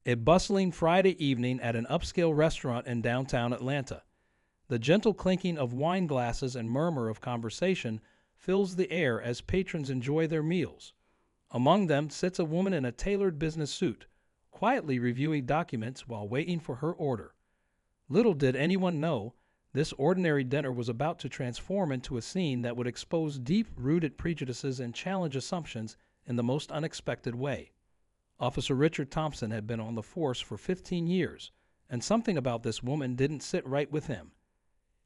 A bustling Friday evening at an upscale restaurant in downtown Atlanta. The gentle clinking of wine glasses and murmur of conversation fills the air as patrons enjoy their meals. Among them sits a woman in a tailored business suit, quietly reviewing documents while waiting for her order. Little did anyone know, this ordinary dinner was about to transform into a scene that would expose deep-rooted prejudices and challenge assumptions in the most unexpected way. Officer Richard Thompson had been on the force for 15 years, and something about this woman didn't sit right with him.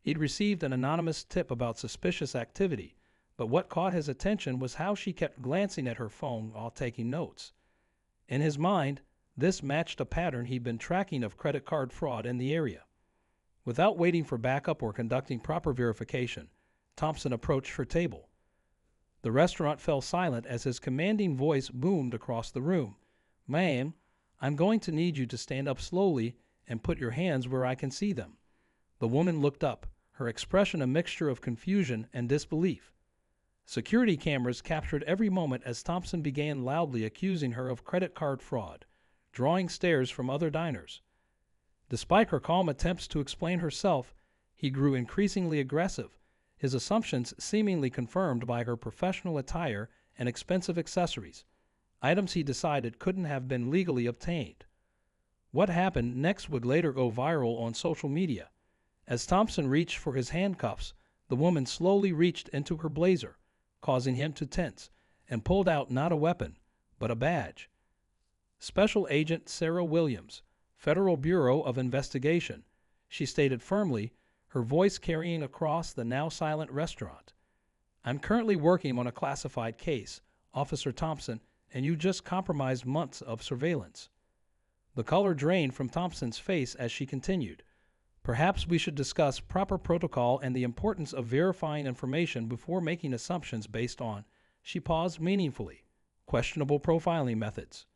He'd received an anonymous tip about suspicious activity, but what caught his attention was how she kept glancing at her phone while taking notes. In his mind, this matched a pattern he'd been tracking of credit card fraud in the area. Without waiting for backup or conducting proper verification, Thompson approached her table. The restaurant fell silent as his commanding voice boomed across the room. "Ma'am, I'm going to need you to stand up slowly and put your hands where I can see them." The woman looked up, her expression a mixture of confusion and disbelief. Security cameras captured every moment as Thompson began loudly accusing her of credit card fraud, drawing stares from other diners. Despite her calm attempts to explain herself, he grew increasingly aggressive, his assumptions seemingly confirmed by her professional attire and expensive accessories, items he decided couldn't have been legally obtained. What happened next would later go viral on social media. As Thompson reached for his handcuffs, the woman slowly reached into her blazer, causing him to tense, and pulled out not a weapon, but a badge. Special Agent Sarah Williams, Federal Bureau of Investigation, she stated firmly, her voice carrying across the now silent restaurant. "I'm currently working on a classified case, Officer Thompson, and you just compromised months of surveillance." The color drained from Thompson's face as she continued. "Perhaps we should discuss proper protocol and the importance of verifying information before making assumptions based on," she paused meaningfully, "questionable profiling methods."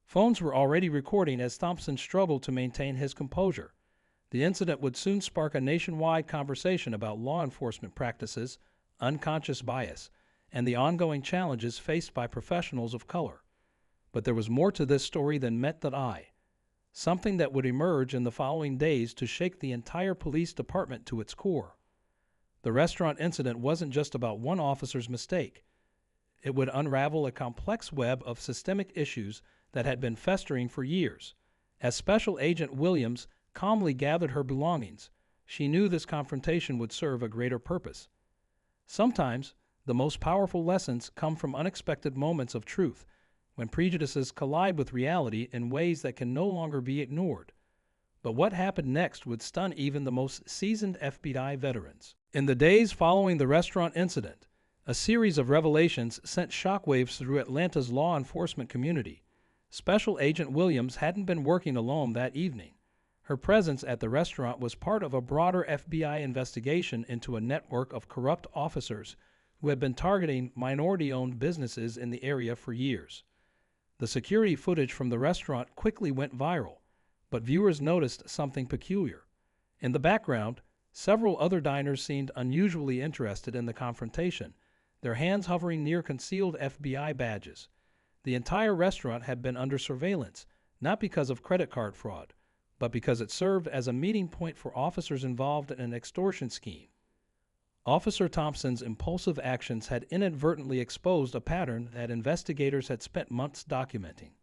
Phones were already recording as Thompson struggled to maintain his composure. The incident would soon spark a nationwide conversation about law enforcement practices, unconscious bias, and the ongoing challenges faced by professionals of color. But there was more to this story than met the eye, something that would emerge in the following days to shake the entire police department to its core. The restaurant incident wasn't just about one officer's mistake. It would unravel a complex web of systemic issues that had been festering for years. As Special Agent Williams calmly gathered her belongings, she knew this confrontation would serve a greater purpose. Sometimes, the most powerful lessons come from unexpected moments of truth, when prejudices collide with reality in ways that can no longer be ignored. But what happened next would stun even the most seasoned FBI veterans. In the days following the restaurant incident, a series of revelations sent shockwaves through Atlanta's law enforcement community. Special Agent Williams hadn't been working alone that evening. Her presence at the restaurant was part of a broader FBI investigation into a network of corrupt officers who had been targeting minority-owned businesses in the area for years. The security footage from the restaurant quickly went viral, but viewers noticed something peculiar. In the background, several other diners seemed unusually interested in the confrontation, their hands hovering near concealed FBI badges. The entire restaurant had been under surveillance, not because of credit card fraud, but because it served as a meeting point for officers involved in an extortion scheme. Officer Thompson's impulsive actions had inadvertently exposed a pattern that investigators had spent months documenting.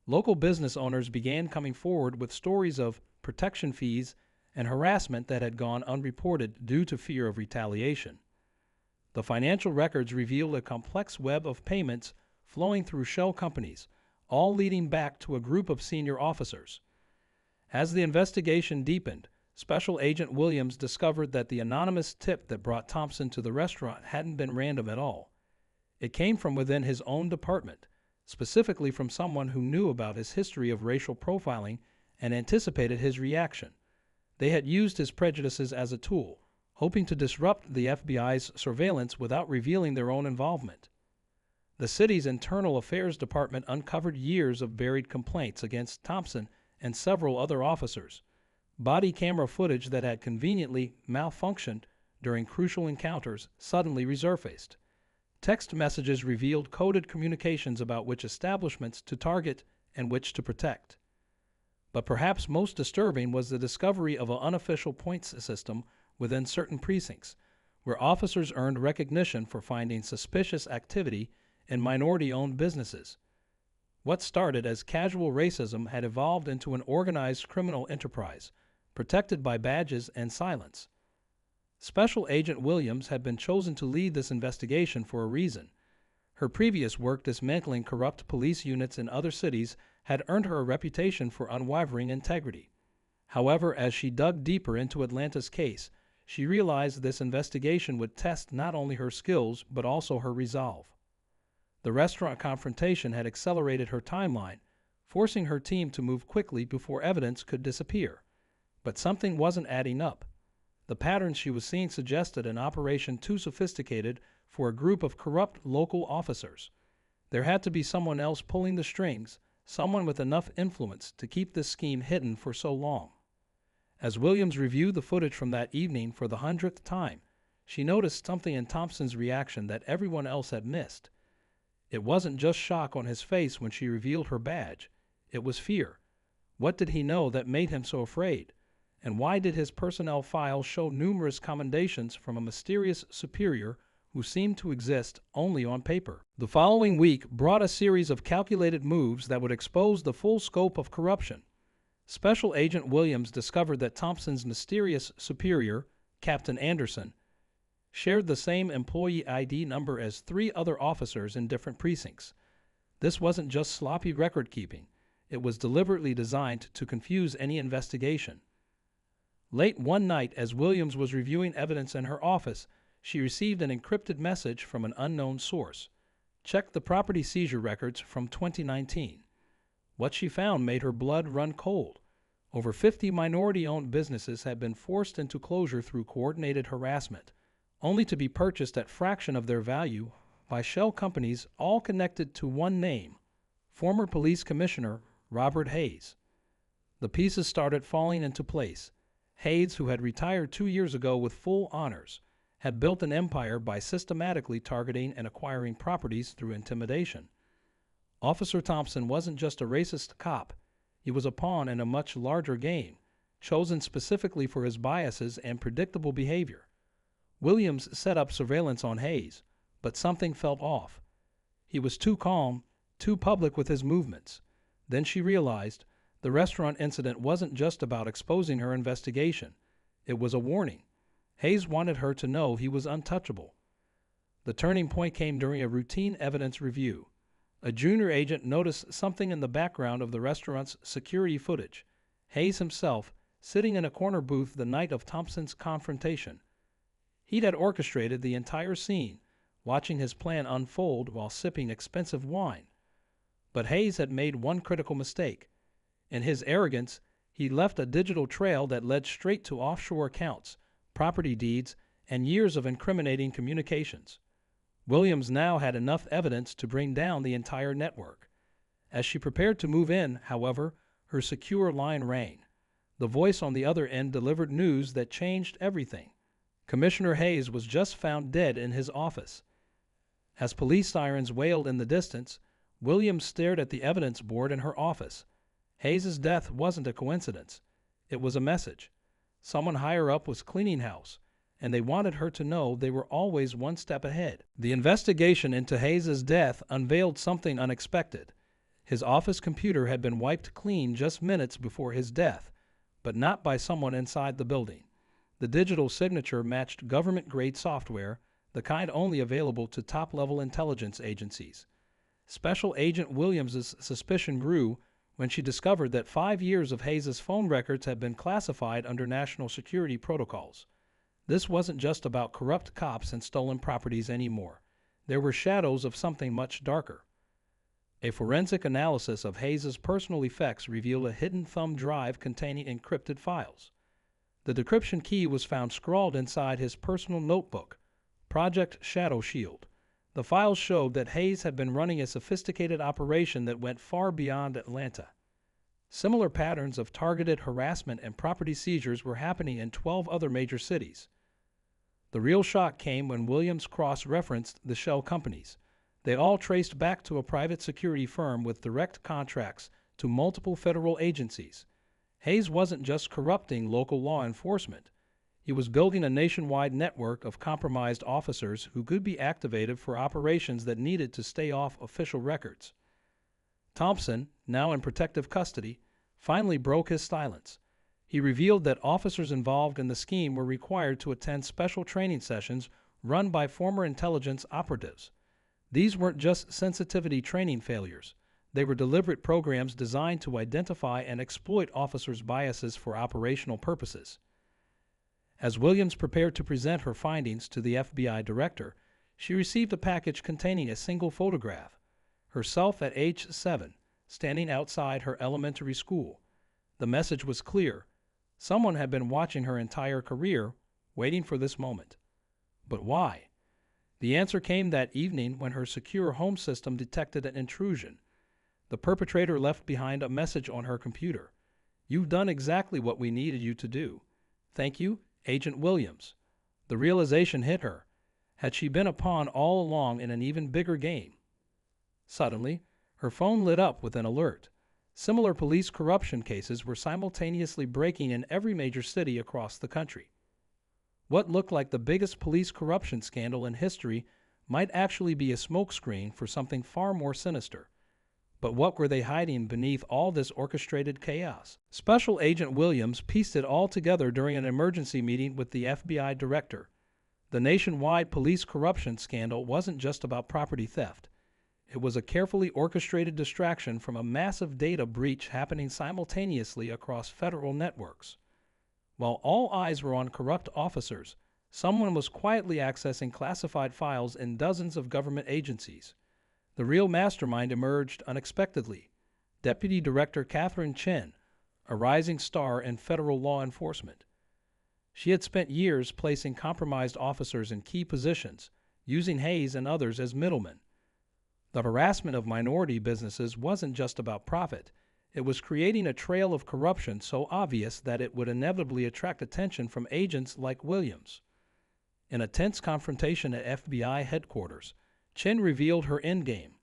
Local business owners began coming forward with stories of protection fees and harassment that had gone unreported due to fear of retaliation. The financial records revealed a complex web of payments flowing through shell companies, all leading back to a group of senior officers. As the investigation deepened, Special Agent Williams discovered that the anonymous tip that brought Thompson to the restaurant hadn't been random at all. It came from within his own department, specifically from someone who knew about his history of racial profiling and anticipated his reaction. They had used his prejudices as a tool, hoping to disrupt the FBI's surveillance without revealing their own involvement. The city's Internal Affairs Department uncovered years of buried complaints against Thompson and several other officers. Body camera footage that had conveniently malfunctioned during crucial encounters suddenly resurfaced. Text messages revealed coded communications about which establishments to target and which to protect. But perhaps most disturbing was the discovery of an unofficial points system within certain precincts, where officers earned recognition for finding suspicious activity in minority-owned businesses. What started as casual racism had evolved into an organized criminal enterprise, protected by badges and silence. Special Agent Williams had been chosen to lead this investigation for a reason. Her previous work dismantling corrupt police units in other cities had earned her a reputation for unwavering integrity. However, as she dug deeper into Atlanta's case, she realized this investigation would test not only her skills but also her resolve. The restaurant confrontation had accelerated her timeline, forcing her team to move quickly before evidence could disappear. But something wasn't adding up. The patterns she was seeing suggested an operation too sophisticated for a group of corrupt local officers. There had to be someone else pulling the strings, someone with enough influence to keep this scheme hidden for so long. As Williams reviewed the footage from that evening for the 100th time, she noticed something in Thompson's reaction that everyone else had missed. It wasn't just shock on his face when she revealed her badge. It was fear. What did he know that made him so afraid? And why did his personnel file show numerous commendations from a mysterious superior who seemed to exist only on paper? The following week brought a series of calculated moves that would expose the full scope of corruption. Special Agent Williams discovered that Thompson's mysterious superior, Captain Anderson, shared the same employee ID number as 3 other officers in different precincts. This wasn't just sloppy record-keeping. It was deliberately designed to confuse any investigation. Late one night, as Williams was reviewing evidence in her office, she received an encrypted message from an unknown source. Check the property seizure records from 2019. What she found made her blood run cold. Over 50 minority-owned businesses had been forced into closure through coordinated harassment, only to be purchased at fraction of their value by shell companies all connected to one name, former police commissioner Robert Hayes. The pieces started falling into place. Hayes, who had retired 2 years ago with full honors, had built an empire by systematically targeting and acquiring properties through intimidation. Officer Thompson wasn't just a racist cop. He was a pawn in a much larger game, chosen specifically for his biases and predictable behavior. Williams set up surveillance on Hayes, but something felt off. He was too calm, too public with his movements. Then she realized the restaurant incident wasn't just about exposing her investigation. It was a warning. Hayes wanted her to know he was untouchable. The turning point came during a routine evidence review. A junior agent noticed something in the background of the restaurant's security footage. Hayes himself, sitting in a corner booth the night of Thompson's confrontation. He'd had orchestrated the entire scene, watching his plan unfold while sipping expensive wine. But Hayes had made one critical mistake. In his arrogance, he left a digital trail that led straight to offshore accounts, property deeds, and years of incriminating communications. Williams now had enough evidence to bring down the entire network. As she prepared to move in, however, her secure line rang. The voice on the other end delivered news that changed everything. Commissioner Hayes was just found dead in his office. As police sirens wailed in the distance, Williams stared at the evidence board in her office. Hayes's death wasn't a coincidence. It was a message. Someone higher up was cleaning house, and they wanted her to know they were always one step ahead. The investigation into Hayes's death unveiled something unexpected. His office computer had been wiped clean just minutes before his death, but not by someone inside the building. The digital signature matched government-grade software, the kind only available to top-level intelligence agencies. Special Agent Williams's suspicion grew when she discovered that 5 years of Hayes's phone records had been classified under national security protocols. This wasn't just about corrupt cops and stolen properties anymore. There were shadows of something much darker. A forensic analysis of Hayes's personal effects revealed a hidden thumb drive containing encrypted files. The decryption key was found scrawled inside his personal notebook, Project Shadow Shield. The files showed that Hayes had been running a sophisticated operation that went far beyond Atlanta. Similar patterns of targeted harassment and property seizures were happening in 12 other major cities. The real shock came when Williams cross-referenced the shell companies. They all traced back to a private security firm with direct contracts to multiple federal agencies. Hayes wasn't just corrupting local law enforcement. He was building a nationwide network of compromised officers who could be activated for operations that needed to stay off official records. Thompson, now in protective custody, finally broke his silence. He revealed that officers involved in the scheme were required to attend special training sessions run by former intelligence operatives. These weren't just sensitivity training failures. They were deliberate programs designed to identify and exploit officers' biases for operational purposes. As Williams prepared to present her findings to the FBI director, she received a package containing a single photograph, herself at age 7, standing outside her elementary school. The message was clear. Someone had been watching her entire career, waiting for this moment. But why? The answer came that evening when her secure home system detected an intrusion. The perpetrator left behind a message on her computer. "You've done exactly what we needed you to do. Thank you, Agent Williams." The realization hit her. Had she been a pawn all along in an even bigger game? Suddenly, her phone lit up with an alert. Similar police corruption cases were simultaneously breaking in every major city across the country. What looked like the biggest police corruption scandal in history might actually be a smokescreen for something far more sinister. But what were they hiding beneath all this orchestrated chaos? Special Agent Williams pieced it all together during an emergency meeting with the FBI director. The nationwide police corruption scandal wasn't just about property theft. It was a carefully orchestrated distraction from a massive data breach happening simultaneously across federal networks. While all eyes were on corrupt officers, someone was quietly accessing classified files in dozens of government agencies. The real mastermind emerged unexpectedly. Deputy Director Catherine Chen, a rising star in federal law enforcement. She had spent years placing compromised officers in key positions, using Hayes and others as middlemen. The harassment of minority businesses wasn't just about profit. It was creating a trail of corruption so obvious that it would inevitably attract attention from agents like Williams. In a tense confrontation at FBI headquarters, Chen revealed her endgame.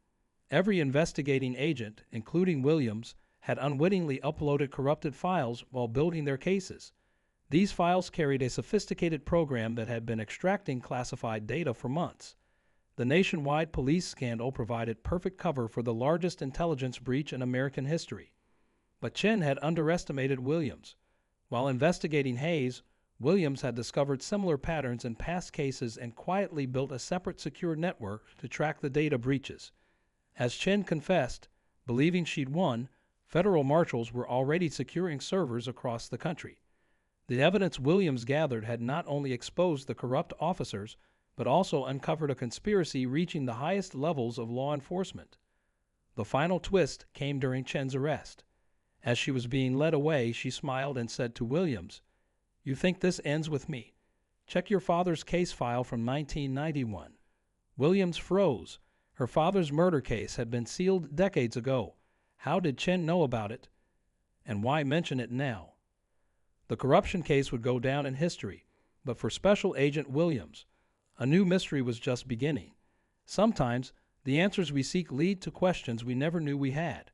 Every investigating agent, including Williams, had unwittingly uploaded corrupted files while building their cases. These files carried a sophisticated program that had been extracting classified data for months. The nationwide police scandal provided perfect cover for the largest intelligence breach in American history. But Chen had underestimated Williams. While investigating Hayes, Williams had discovered similar patterns in past cases and quietly built a separate secure network to track the data breaches. As Chen confessed, believing she'd won, federal marshals were already securing servers across the country. The evidence Williams gathered had not only exposed the corrupt officers, but also uncovered a conspiracy reaching the highest levels of law enforcement. The final twist came during Chen's arrest. As she was being led away, she smiled and said to Williams, "You think this ends with me? Check your father's case file from 1991. Williams froze. Her father's murder case had been sealed decades ago. How did Chen know about it? And why mention it now? The corruption case would go down in history, but for Special Agent Williams, a new mystery was just beginning. Sometimes, the answers we seek lead to questions we never knew we had.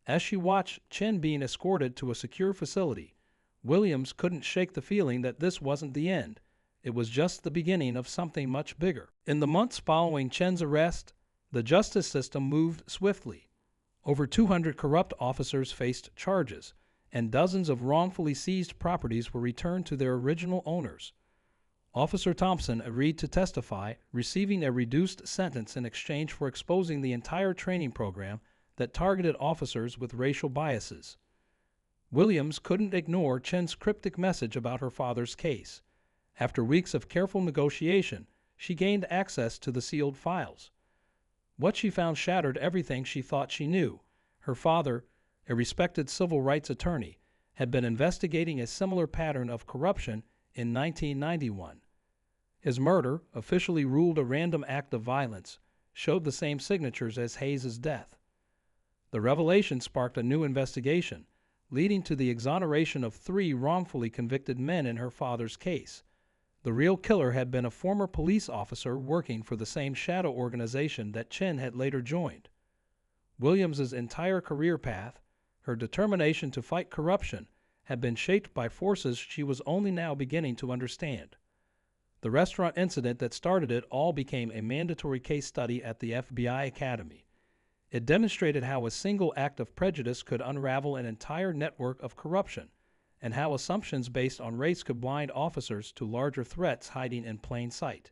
As she watched Chen being escorted to a secure facility, Williams couldn't shake the feeling that this wasn't the end. It was just the beginning of something much bigger. In the months following Chen's arrest, the justice system moved swiftly. Over 200 corrupt officers faced charges, and dozens of wrongfully seized properties were returned to their original owners. Officer Thompson agreed to testify, receiving a reduced sentence in exchange for exposing the entire training program that targeted officers with racial biases. Williams couldn't ignore Chen's cryptic message about her father's case. After weeks of careful negotiation, she gained access to the sealed files. What she found shattered everything she thought she knew. Her father, a respected civil rights attorney, had been investigating a similar pattern of corruption in 1991. His murder, officially ruled a random act of violence, showed the same signatures as Hayes' death. The revelation sparked a new investigation, leading to the exoneration of 3 wrongfully convicted men in her father's case. The real killer had been a former police officer working for the same shadow organization that Chen had later joined. Williams's entire career path, her determination to fight corruption, had been shaped by forces she was only now beginning to understand. The restaurant incident that started it all became a mandatory case study at the FBI Academy. It demonstrated how a single act of prejudice could unravel an entire network of corruption, and how assumptions based on race could blind officers to larger threats hiding in plain sight.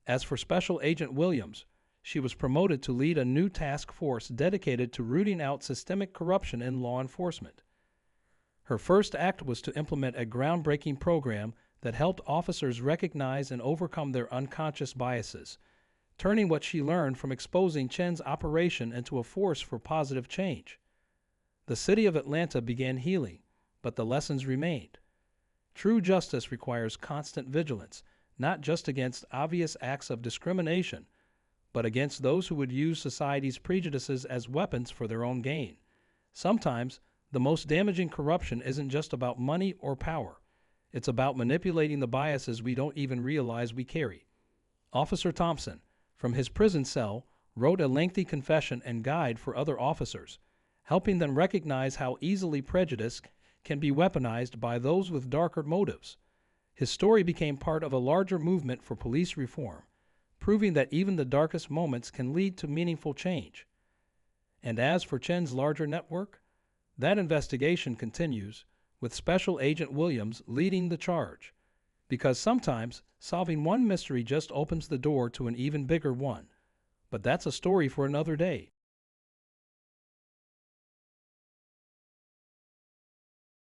As for Special Agent Williams, she was promoted to lead a new task force dedicated to rooting out systemic corruption in law enforcement. Her first act was to implement a groundbreaking program that helped officers recognize and overcome their unconscious biases, turning what she learned from exposing Chen's operation into a force for positive change. The city of Atlanta began healing, but the lessons remained. True justice requires constant vigilance, not just against obvious acts of discrimination, but against those who would use society's prejudices as weapons for their own gain. Sometimes, the most damaging corruption isn't just about money or power. It's about manipulating the biases we don't even realize we carry. Officer Thompson, from his prison cell, wrote a lengthy confession and guide for other officers, helping them recognize how easily prejudice can be weaponized by those with darker motives. His story became part of a larger movement for police reform, proving that even the darkest moments can lead to meaningful change. And as for Chen's larger network, that investigation continues, with Special Agent Williams leading the charge, because sometimes solving one mystery just opens the door to an even bigger one. But that's a story for another day.